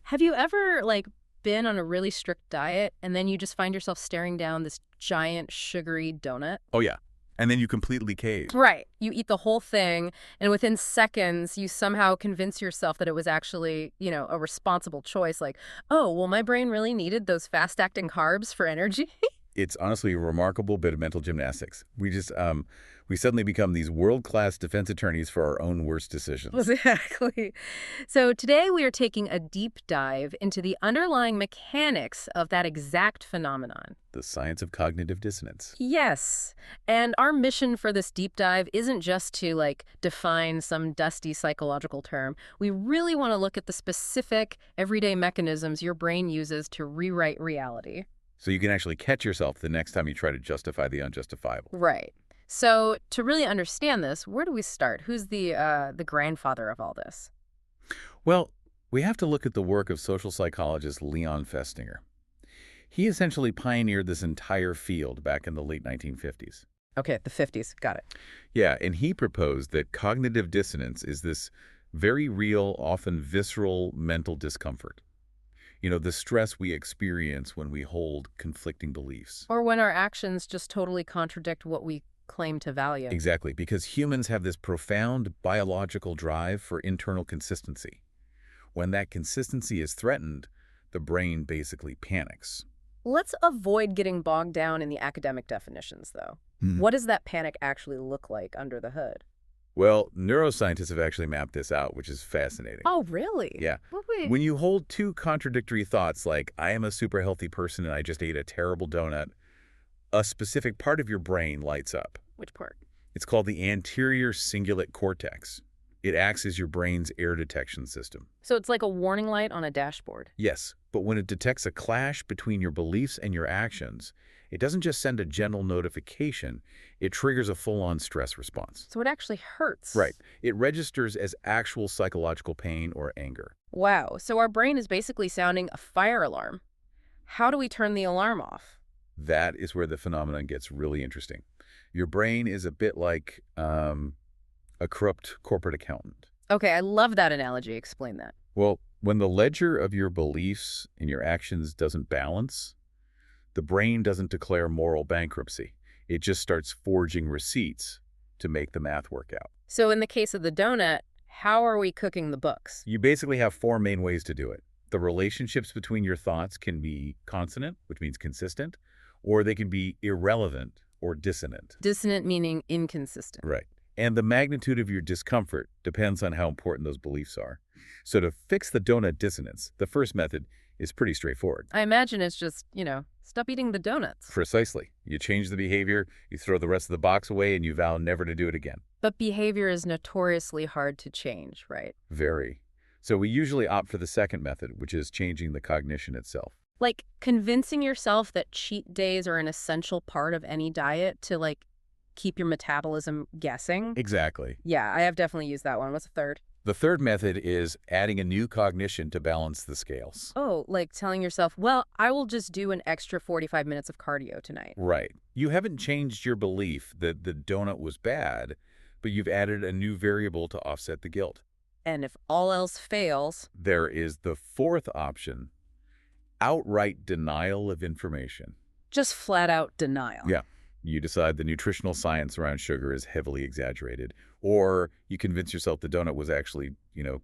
Have you ever, been on a really strict diet and then you just find yourself staring down this giant sugary donut? Oh, yeah. And then you completely cave. Right. You eat the whole thing, and within seconds, you somehow convince yourself that it was actually, a responsible choice. Like, oh, well, my brain really needed those fast-acting carbs for energy. It's honestly a remarkable bit of mental gymnastics. We suddenly become these world-class defense attorneys for our own worst decisions. Exactly. So today we are taking a deep dive into the underlying mechanics of that exact phenomenon. The science of cognitive dissonance. Yes. And our mission for this deep dive isn't just to, define some dusty psychological term. We really want to look at the specific, everyday mechanisms your brain uses to rewrite reality. So you can actually catch yourself the next time you try to justify the unjustifiable. Right. So to really understand this, where do we start? Who's the grandfather of all this? Well, we have to look at the work of social psychologist Leon Festinger. He essentially pioneered this entire field back in the late 1950s. Okay, the 50s. Got it. Yeah, and he proposed that cognitive dissonance is this very real, often visceral mental discomfort. The stress we experience when we hold conflicting beliefs. Or when our actions just totally contradict what we claim to value. Exactly, because humans have this profound biological drive for internal consistency. When that consistency is threatened, the brain basically panics. Let's avoid getting bogged down in the academic definitions, though. What does that panic actually look like under the hood? Well, neuroscientists have actually mapped this out, which is fascinating. Oh, really? Yeah. Wait. When you hold two contradictory thoughts like, I am a super healthy person and I just ate a terrible donut, a specific part of your brain lights up. Which part? It's called the Anterior Cingulate Cortex. It acts as your brain's error detection system. So it's like a warning light on a dashboard. Yes, but when it detects a clash between your beliefs and your actions, it doesn't just send a gentle notification, it triggers a full-on stress response. So it actually hurts. Right. It registers as actual psychological pain or anger. Wow. So our brain is basically sounding a fire alarm. How do we turn the alarm off? That is where the phenomenon gets really interesting. Your brain is a bit like a corrupt corporate accountant. Okay, I love that analogy. Explain that. Well, when the ledger of your beliefs and your actions doesn't balance, the brain doesn't declare moral bankruptcy. It just starts forging receipts to make the math work out. So in the case of the donut, how are we cooking the books? You basically have four main ways to do it. The relationships between your thoughts can be consonant, which means consistent, or they can be irrelevant or dissonant. Dissonant meaning inconsistent. Right. And the magnitude of your discomfort depends on how important those beliefs are. So to fix the donut dissonance, the first method is pretty straightforward. I imagine it's just, stop eating the donuts. Precisely. You change the behavior, you throw the rest of the box away, and you vow never to do it again. But behavior is notoriously hard to change, right? Very. So we usually opt for the second method, which is changing the cognition itself. Like convincing yourself that cheat days are an essential part of any diet to, keep your metabolism guessing. Exactly. Yeah, I have definitely used that one. What's the third? The third method is adding a new cognition to balance the scales. Oh, like telling yourself, well, I will just do an extra 45 minutes of cardio tonight. Right. You haven't changed your belief that the donut was bad, but you've added a new variable to offset the guilt. And if all else fails, There is the fourth option, outright denial of information. just flat out denial. Yeah. You decide the nutritional science around sugar is heavily exaggerated, or you convince yourself the donut was actually,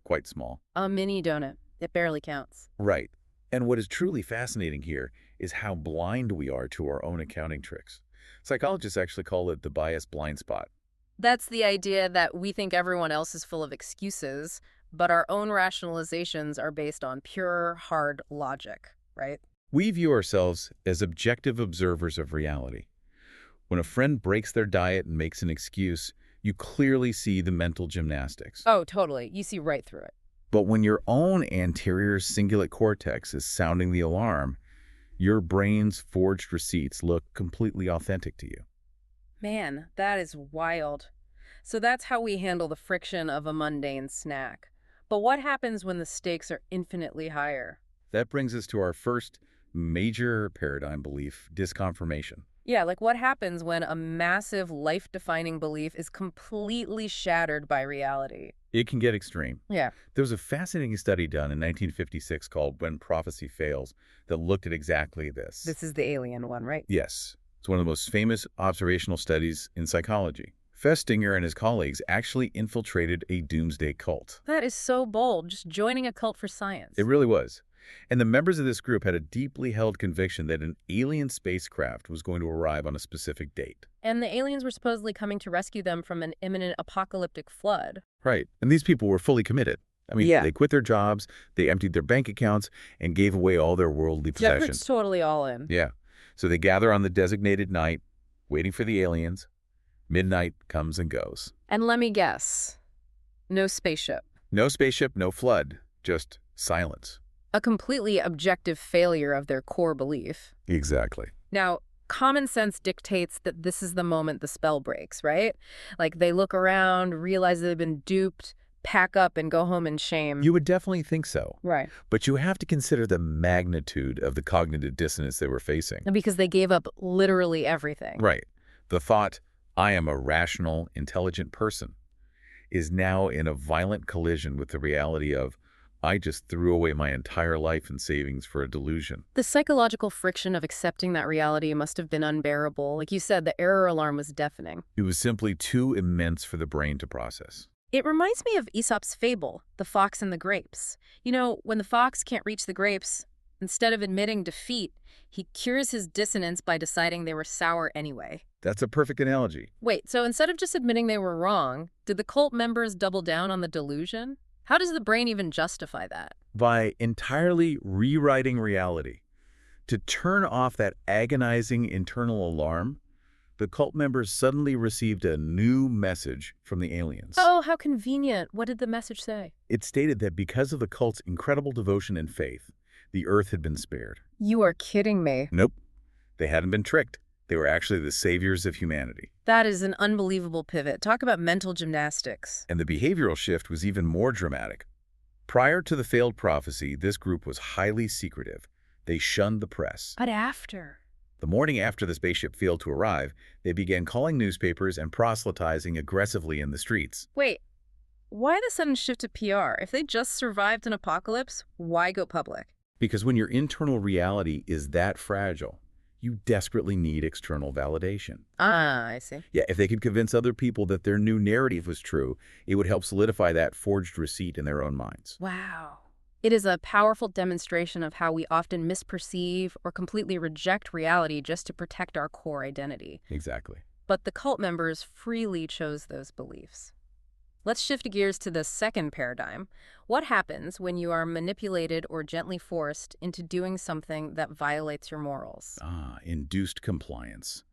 quite small. A mini donut. It barely counts. Right. And what is truly fascinating here is how blind we are to our own accounting tricks. Psychologists actually call it the bias blind spot. That's the idea that we think everyone else is full of excuses, but our own rationalizations are based on pure, hard logic, right? We view ourselves as objective observers of reality. When a friend breaks their diet and makes an excuse, you clearly see the mental gymnastics. Oh, totally. You see right through it. But when your own anterior cingulate cortex is sounding the alarm, your brain's forged receipts look completely authentic to you. Man, that is wild. So that's how we handle the friction of a mundane snack. But what happens when the stakes are infinitely higher? That brings us to our first major paradigm belief, disconfirmation. Yeah, like what happens when a massive life-defining belief is completely shattered by reality? It can get extreme. Yeah. There was a fascinating study done in 1956 called When Prophecy Fails that looked at exactly this. This is the alien one, right? Yes, it's one of the most famous observational studies in psychology. Festinger and his colleagues actually infiltrated a doomsday cult. That is so bold, just joining a cult for It science. really was. And the members of this group had a deeply held conviction that an alien spacecraft was going to arrive on a specific date. And the aliens were supposedly coming to rescue them from an imminent apocalyptic flood. Right. And these people were fully committed. I mean, Yeah. they quit their jobs, they emptied their bank accounts, and gave away all their worldly possessions. Totally all in. Yeah. So they gather on the designated night, waiting for the aliens. Midnight comes and goes. And let me guess, no spaceship. No spaceship, no flood, just silence. A completely objective failure of their core belief. Exactly. Now, common sense dictates that this is the moment the spell breaks, right? Like they look around, realize they've been duped, pack up and go home in shame. You would definitely think so. Right. But you have to consider the magnitude of the cognitive dissonance they were facing. Because they gave up literally everything. Right. The thought, I am a rational, intelligent person, is now in a violent collision with the reality of, I just threw away my entire life and savings for a delusion. The psychological friction of accepting that reality must have been unbearable. Like you said, the error alarm was deafening. It was simply too immense for the brain to process. It reminds me of Aesop's fable, The Fox and the Grapes. You know, when the fox can't reach the grapes, instead of admitting defeat, he cures his dissonance by deciding they were sour anyway. That's a perfect analogy. Wait, so instead of just admitting they were wrong, did the cult members double down on the delusion? How does the brain even justify that? By entirely rewriting reality. To turn off that agonizing internal alarm, the cult members suddenly received a new message from the aliens. Oh, how convenient. What did the message say? It stated that because of the cult's incredible devotion and faith, the Earth had been spared. You are kidding me. Nope. They hadn't been tricked. They were actually the saviors of humanity. That is an unbelievable pivot. Talk about mental gymnastics. And the behavioral shift was even more dramatic. Prior to the failed prophecy, this group was highly secretive. They shunned the press. But after? The morning after the spaceship failed to arrive, they began calling newspapers and proselytizing aggressively in the streets. Wait, why the sudden shift to PR? If they just survived an apocalypse, why go public? Because when your internal reality is that fragile, you desperately need external validation. Ah, I see. Yeah, if they could convince other people that their new narrative was true, it would help solidify that forged receipt in their own minds. Wow. It is a powerful demonstration of how we often misperceive or completely reject reality just to protect our core identity. Exactly. But the cult members freely chose those beliefs. Let's shift gears to the second paradigm. What happens when you are manipulated or gently forced into doing something that violates your morals? Induced compliance.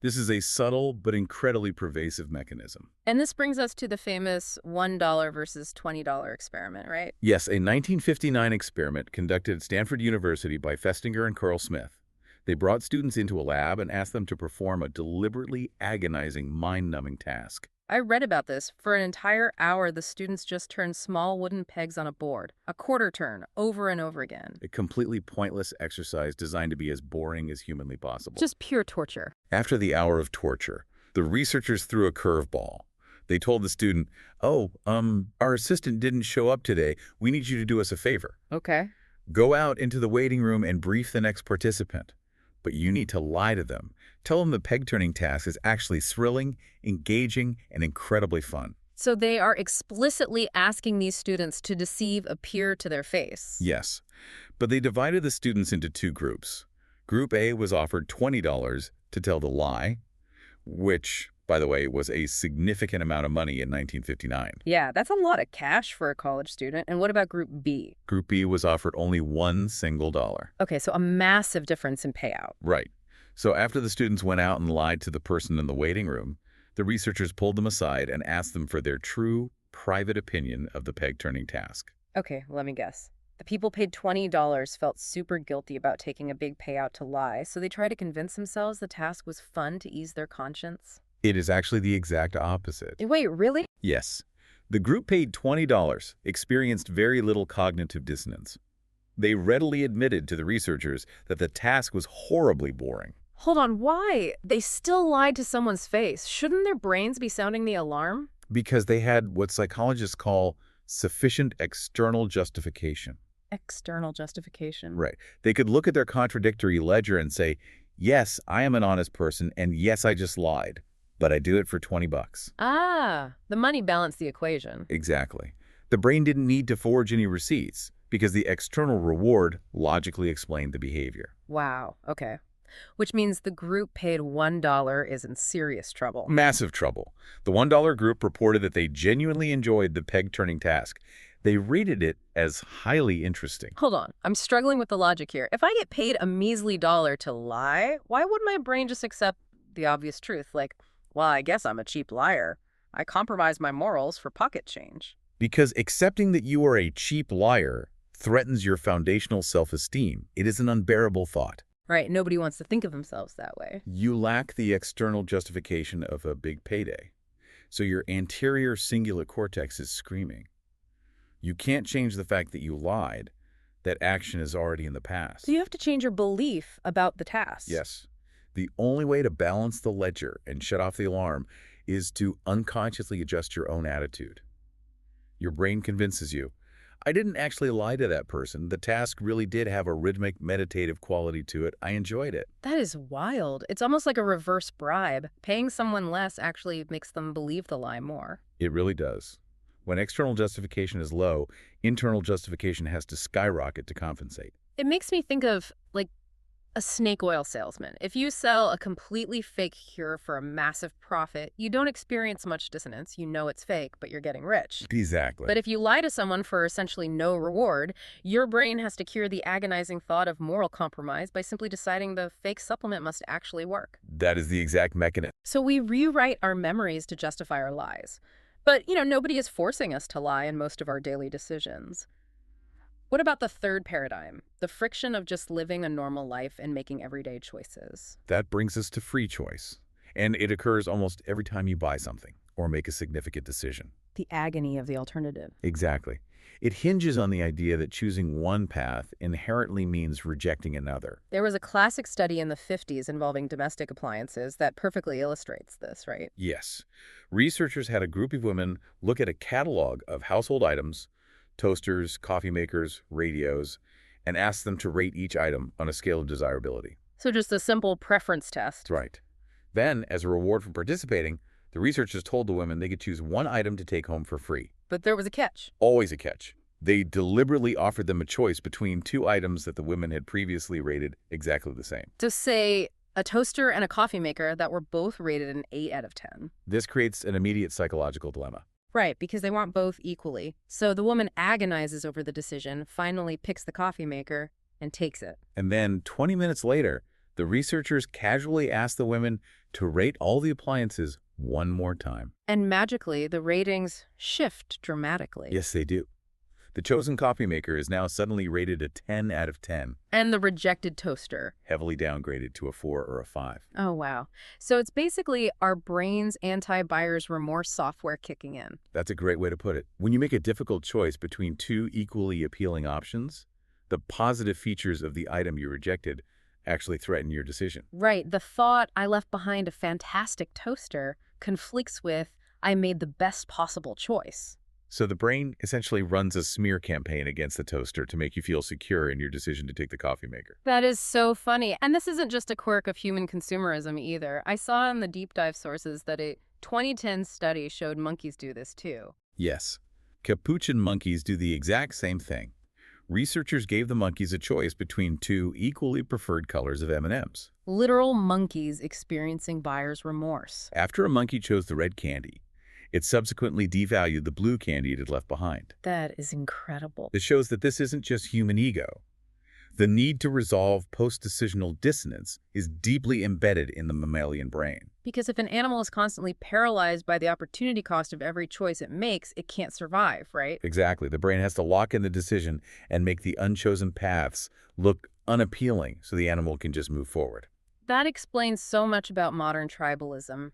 This is a subtle but incredibly pervasive mechanism. And this brings us to the famous $1 versus $20 experiment, right? Yes, a 1959 experiment conducted at Stanford University by Festinger and Carl Smith. They brought students into a lab and asked them to perform a deliberately agonizing, mind-numbing task. I read about this. For an entire hour, the students just turned small wooden pegs on a board, a quarter turn, over and over again. A completely pointless exercise designed to be as boring as humanly possible. Just pure torture. After the hour of torture, the researchers threw a curveball. They told the student, our assistant didn't show up today. We need you to do us a favor. Okay. Go out into the waiting room and brief the next participant. But you need to lie to them. Tell them the peg-turning task is actually thrilling, engaging, and incredibly fun. So they are explicitly asking these students to deceive a peer to their face. Yes, but they divided the students into two groups. Group A was offered $20 to tell the lie, which, by the way, was a significant amount of money in 1959. Yeah, that's a lot of cash for a college student. And what about Group B? Group B was offered only $1 single. Okay, so a massive difference in payout. Right. So after the students went out and lied to the person in the waiting room, the researchers pulled them aside and asked them for their true, private opinion of the peg-turning task. Okay, let me guess. The people paid $20 felt super guilty about taking a big payout to lie, so they tried to convince themselves the task was fun to ease their conscience. It is actually the exact opposite. Wait, really? Yes. The group paid $20 experienced very little cognitive dissonance. They readily admitted to the researchers that the task was horribly boring. Hold on, why? They still lied to someone's face. Shouldn't their brains be sounding the alarm? Because they had what psychologists call sufficient external justification. External justification. Right. They could look at their contradictory ledger and say, yes, I am an honest person, and yes, I just lied, but I do it for 20 bucks. Ah, the money balanced the equation. Exactly. The brain didn't need to forge any receipts because the external reward logically explained the behavior. Wow, okay. Which means the group paid $1 is in serious trouble. Massive trouble. The $1 group reported that they genuinely enjoyed the peg-turning task. They rated it as highly interesting. Hold on, I'm struggling with the logic here. If I get paid a measly dollar to lie, why would my brain just accept the obvious truth? Like, well, I guess I'm a cheap liar. I compromise my morals for pocket change. Because accepting that you are a cheap liar threatens your foundational self-esteem. It is an unbearable thought. Right, nobody wants to think of themselves that way. You lack the external justification of a big payday. So your anterior cingulate cortex is screaming. You can't change the fact that you lied. That action is already in the past. So you have to change your belief about the task. Yes. The only way to balance the ledger and shut off the alarm is to unconsciously adjust your own attitude. Your brain convinces you, I didn't actually lie to that person. The task really did have a rhythmic, meditative quality to it. I enjoyed it. That is wild. It's almost like a reverse bribe. Paying someone less actually makes them believe the lie more. It really does. When external justification is low, internal justification has to skyrocket to compensate. It makes me think of, like, a snake oil salesman. If you sell a completely fake cure for a massive profit, you don't experience much dissonance. You know it's fake, but you're getting rich. Exactly. But if you lie to someone for essentially no reward, your brain has to cure the agonizing thought of moral compromise by simply deciding the fake supplement must actually work. That is the exact mechanism. So we rewrite our memories to justify our lies. But, nobody is forcing us to lie in most of our daily decisions. What about the third paradigm, the friction of just living a normal life and making everyday choices? That brings us to free choice. And it occurs almost every time you buy something or make a significant decision. The agony of the alternative. Exactly. It hinges on the idea that choosing one path inherently means rejecting another. There was a classic study in the 50s involving domestic appliances that perfectly illustrates this, right? Yes. Researchers had a group of women look at a catalog of household items, toasters, coffee makers, radios, and ask them to rate each item on a scale of desirability. So just a simple preference test. That's right. Then, as a reward for participating, the researchers told the women they could choose one item to take home for free. But there was a catch. Always a catch. They deliberately offered them a choice between two items that the women had previously rated exactly the same. To say a toaster and a coffee maker that were both rated an 8 out of 10. This creates an immediate psychological dilemma. Right, because they want both equally. So the woman agonizes over the decision, finally picks the coffee maker, and takes it. And then 20 minutes later, the researchers casually asked the women to rate all the appliances one more time. And magically, the ratings shift dramatically. Yes, they do. The chosen coffee maker is now suddenly rated a 10 out of 10. And the rejected toaster. Heavily downgraded to a 4 or a 5. Oh, wow. So it's basically our brain's anti-buyer's remorse software kicking in. That's a great way to put it. When you make a difficult choice between two equally appealing options, the positive features of the item you rejected actually threaten your decision. Right. The thought, I left behind a fantastic toaster, conflicts with, I made the best possible choice. So the brain essentially runs a smear campaign against the toaster to make you feel secure in your decision to take the coffee maker. That is so funny. And this isn't just a quirk of human consumerism either. I saw in the deep dive sources that a 2010 study showed monkeys do this too. Yes. Capuchin monkeys do the exact same thing. Researchers gave the monkeys a choice between two equally preferred colors of M&Ms. Literal monkeys experiencing buyer's remorse. After a monkey chose the red candy, it subsequently devalued the blue candy it had left behind. That is incredible. This shows that this isn't just human ego. The need to resolve post-decisional dissonance is deeply embedded in the mammalian brain. Because if an animal is constantly paralyzed by the opportunity cost of every choice it makes, it can't survive, right? Exactly. The brain has to lock in the decision and make the unchosen paths look unappealing so the animal can just move forward. That explains so much about modern tribalism.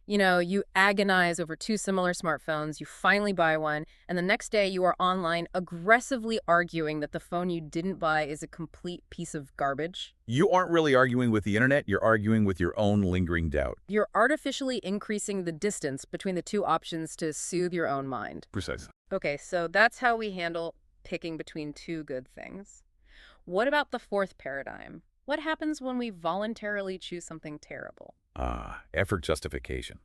You know, you agonize over two similar smartphones, you finally buy one, and the next day you are online aggressively arguing that the phone you didn't buy is a complete piece of garbage. You aren't really arguing with the internet, you're arguing with your own lingering doubt. You're artificially increasing the distance between the two options to soothe your own mind. Precisely. Okay, so that's how we handle picking between two good things. What about the fourth paradigm? What happens when we voluntarily choose something terrible? Effort justification.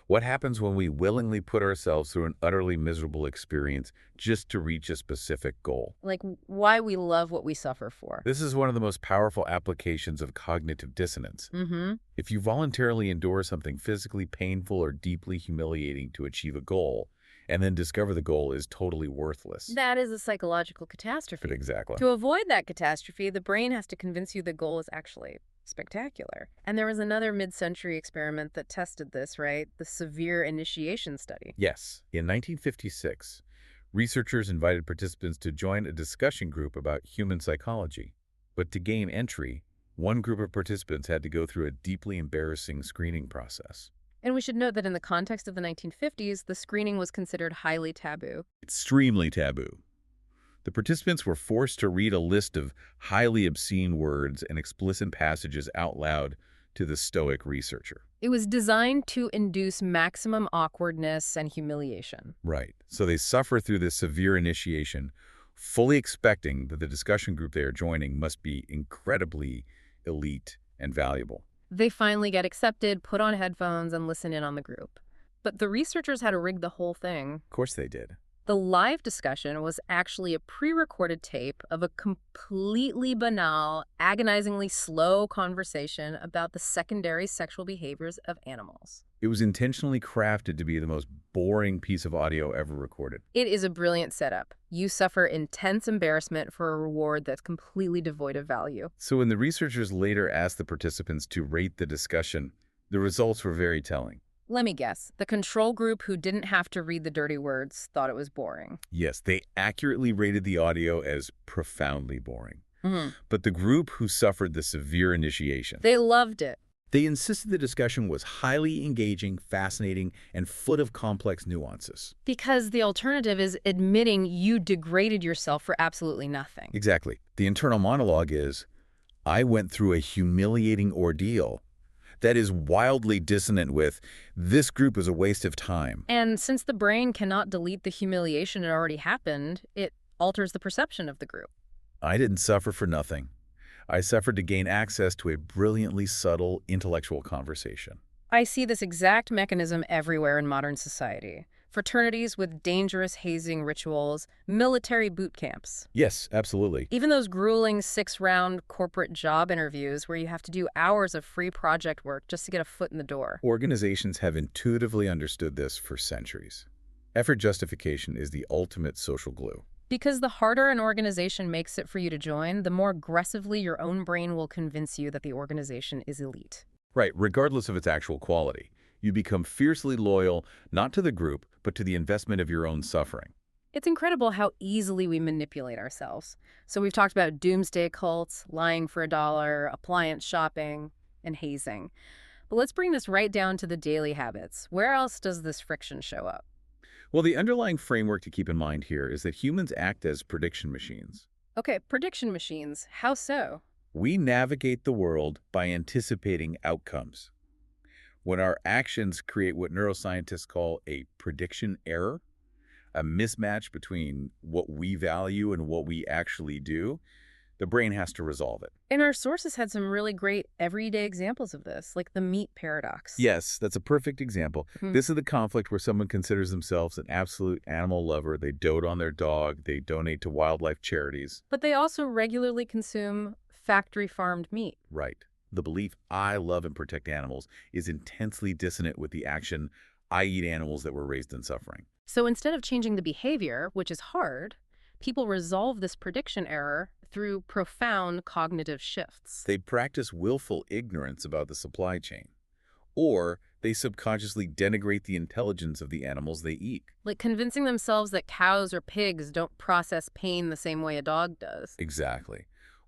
What happens when we willingly put ourselves through an utterly miserable experience just to reach a specific goal? Like, why we love what we suffer for. This is one of the most powerful applications of cognitive dissonance. Mm-hmm. If you voluntarily endure something physically painful or deeply humiliating to achieve a goal, and then discover the goal is totally worthless. That is a psychological catastrophe. Exactly. To avoid that catastrophe, the brain has to convince you the goal is actually spectacular. And there was another mid-century experiment that tested this, right? The severe initiation study. Yes. In 1956, researchers invited participants to join a discussion group about human psychology. But to gain entry, one group of participants had to go through a deeply embarrassing screening process. And we should note that in the context of the 1950s, the screening was considered highly taboo. Extremely taboo. The participants were forced to read a list of highly obscene words and explicit passages out loud to the stoic researcher. It was designed to induce maximum awkwardness and humiliation. Right. So they suffer through this severe initiation, fully expecting that the discussion group they are joining must be incredibly elite and valuable. They finally get accepted, put on headphones, and listen in on the group. But the researchers had to rig the whole thing. Of course they did. The live discussion was actually a pre-recorded tape of a completely banal, agonizingly slow conversation about the secondary sexual behaviors of animals. It was intentionally crafted to be the most boring piece of audio ever recorded. It is a brilliant setup. You suffer intense embarrassment for a reward that's completely devoid of value. So when the researchers later asked the participants to rate the discussion, the results were very telling. Let me guess. The control group who didn't have to read the dirty words thought it was boring. Yes, they accurately rated the audio as profoundly boring. Mm-hmm. But the group who suffered the severe initiation, They loved it. they insisted the discussion was highly engaging, fascinating, and full of complex nuances. Because the alternative is admitting you degraded yourself for absolutely nothing. Exactly. The internal monologue is, I went through a humiliating ordeal. That is wildly dissonant with, this group is a waste of time. And since the brain cannot delete the humiliation that already happened, it alters the perception of the group. I didn't suffer for nothing. I suffered to gain access to a brilliantly subtle intellectual conversation. I see this exact mechanism everywhere in modern society. Fraternities with dangerous hazing rituals, military boot camps. Yes, absolutely. Even those grueling 6-round corporate job interviews where you have to do hours of free project work just to get a foot in the door. Organizations have intuitively understood this for centuries. Effort justification is the ultimate social glue. Because the harder an organization makes it for you to join, the more aggressively your own brain will convince you that the organization is elite. Right, regardless of its actual quality. You become fiercely loyal, not to the group, but to the investment of your own suffering. It's incredible how easily we manipulate ourselves. So we've talked about doomsday cults, lying for $1, appliance shopping, and hazing. But let's bring this right down to the daily habits. Where else does this friction show up? Well, the underlying framework to keep in mind here is that humans act as prediction machines. Okay, prediction machines. How so? We navigate the world by anticipating outcomes. When our actions create what neuroscientists call a prediction error, a mismatch between what we value and what we actually do, the brain has to resolve it. And our sources had some really great everyday examples of this, like the meat paradox. Yes, that's a perfect example. This is the conflict where someone considers themselves an absolute animal lover. They dote on their dog. They donate to wildlife charities. But they also regularly consume factory-farmed meat. Right. The belief, I love and protect animals, is intensely dissonant with the action, I eat animals that were raised in suffering. So instead of changing the behavior, which is hard, people resolve this prediction error through profound cognitive shifts. They practice willful ignorance about the supply chain, or they subconsciously denigrate the intelligence of the animals they eat. Like convincing themselves that cows or pigs don't process pain the same way a dog does. Exactly.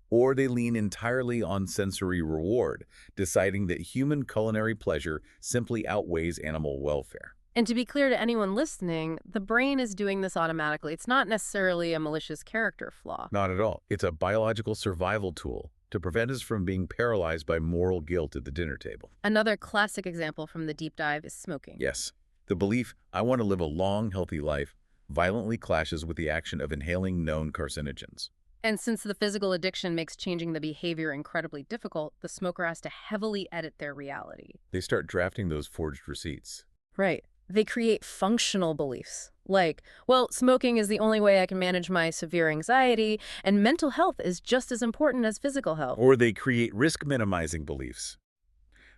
Or they lean entirely on sensory reward, deciding that human culinary pleasure simply outweighs animal welfare. And to be clear to anyone listening, the brain is doing this automatically. It's not necessarily a malicious character flaw. Not at all. It's a biological survival tool to prevent us from being paralyzed by moral guilt at the dinner table. Another classic example from the deep dive is smoking. Yes, the belief, I want to live a long, healthy life, violently clashes with the action of inhaling known carcinogens. And since the physical addiction makes changing the behavior incredibly difficult, the smoker has to heavily edit their reality. They start drafting those forged receipts. Right. They create functional beliefs, like, well, smoking is the only way I can manage my severe anxiety, and mental health is just as important as physical health. Or they create risk-minimizing beliefs.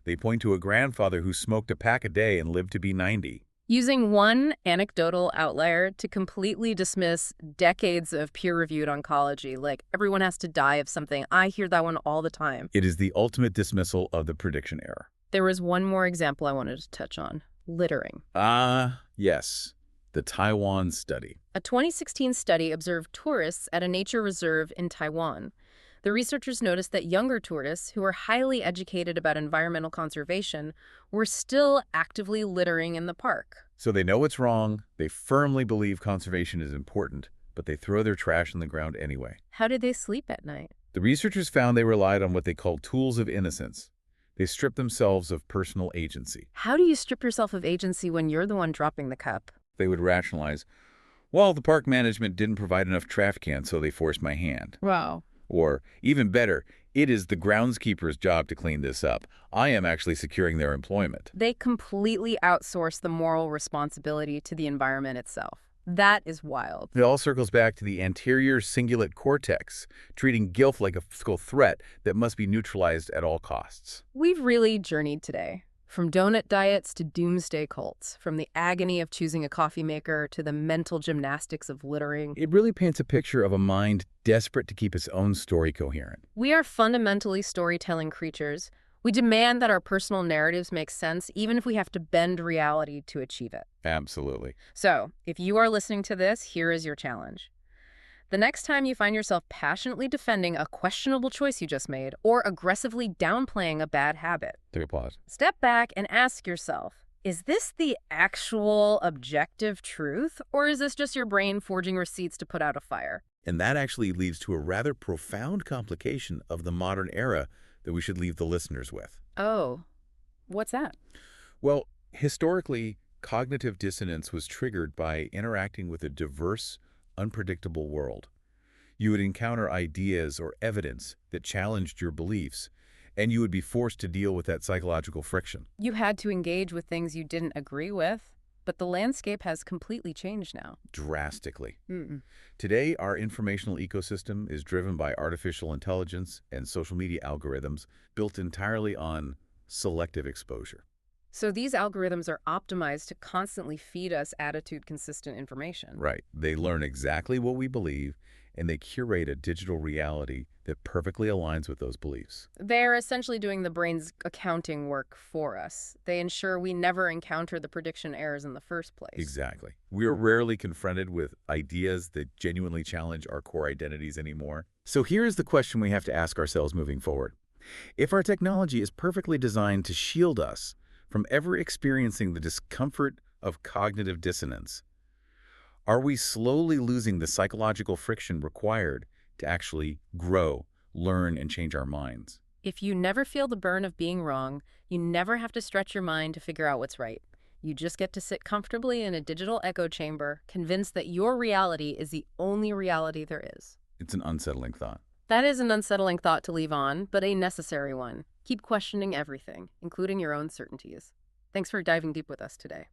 They point to a grandfather who smoked a pack a day and lived to be 90. Using one anecdotal outlier to completely dismiss decades of peer-reviewed oncology, like everyone has to die of something. I hear that one all the time. It is the ultimate dismissal of the prediction error. There was one more example I wanted to touch on. Littering. Yes. The Taiwan study. A 2016 study observed tourists at a nature reserve in Taiwan. The researchers noticed that younger tourists, who were highly educated about environmental conservation, were still actively littering in the park. So they know what's wrong, they firmly believe conservation is important, but they throw their trash on the ground anyway. How did they sleep at night? The researchers found they relied on what they called tools of innocence. They stripped themselves of personal agency. How do you strip yourself of agency when you're the one dropping the cup? They would rationalize, well, the park management didn't provide enough trash cans, so they forced my hand. Wow. Or, even better, it is the groundskeeper's job to clean this up. I am actually securing their employment. They completely outsource the moral responsibility to the environment itself. That is wild. It all circles back to the Anterior Cingulate Cortex, treating guilt like a physical threat that must be neutralized at all costs. We've really journeyed today. From donut diets to doomsday cults, from the agony of choosing a coffee maker to the mental gymnastics of littering. It really paints a picture of a mind desperate to keep its own story coherent. We are fundamentally storytelling creatures. We demand that our personal narratives make sense, even if we have to bend reality to achieve it. Absolutely. So, if you are listening to this, here is your challenge. The next time you find yourself passionately defending a questionable choice you just made or aggressively downplaying a bad habit, Take a pause. step back and ask yourself, is this the actual objective truth, or is this just your brain forging receipts to put out a fire? And that actually leads to a rather profound complication of the modern era that we should leave the listeners with. Oh, what's that? Well, historically, cognitive dissonance was triggered by interacting with a diverse, unpredictable world. You would encounter ideas or evidence that challenged your beliefs, and you would be forced to deal with that psychological friction. You had to engage with things you didn't agree with, but the landscape has completely changed now. Drastically. Mm-mm. Today, our informational ecosystem is driven by artificial intelligence and social media algorithms built entirely on selective exposure. So these algorithms are optimized to constantly feed us attitude-consistent information. Right. They learn exactly what we believe, and they curate a digital reality that perfectly aligns with those beliefs. They're essentially doing the brain's accounting work for us. They ensure we never encounter the prediction errors in the first place. Exactly. We are rarely confronted with ideas that genuinely challenge our core identities anymore. So here's the question we have to ask ourselves moving forward. If our technology is perfectly designed to shield us from ever experiencing the discomfort of cognitive dissonance, are we slowly losing the psychological friction required to actually grow, learn, and change our minds? If you never feel the burn of being wrong, you never have to stretch your mind to figure out what's right. You just get to sit comfortably in a digital echo chamber, convinced that your reality is the only reality there is. It's an unsettling thought. That is an unsettling thought to leave on, but a necessary one. Keep questioning everything, including your own certainties. Thanks for diving deep with us today.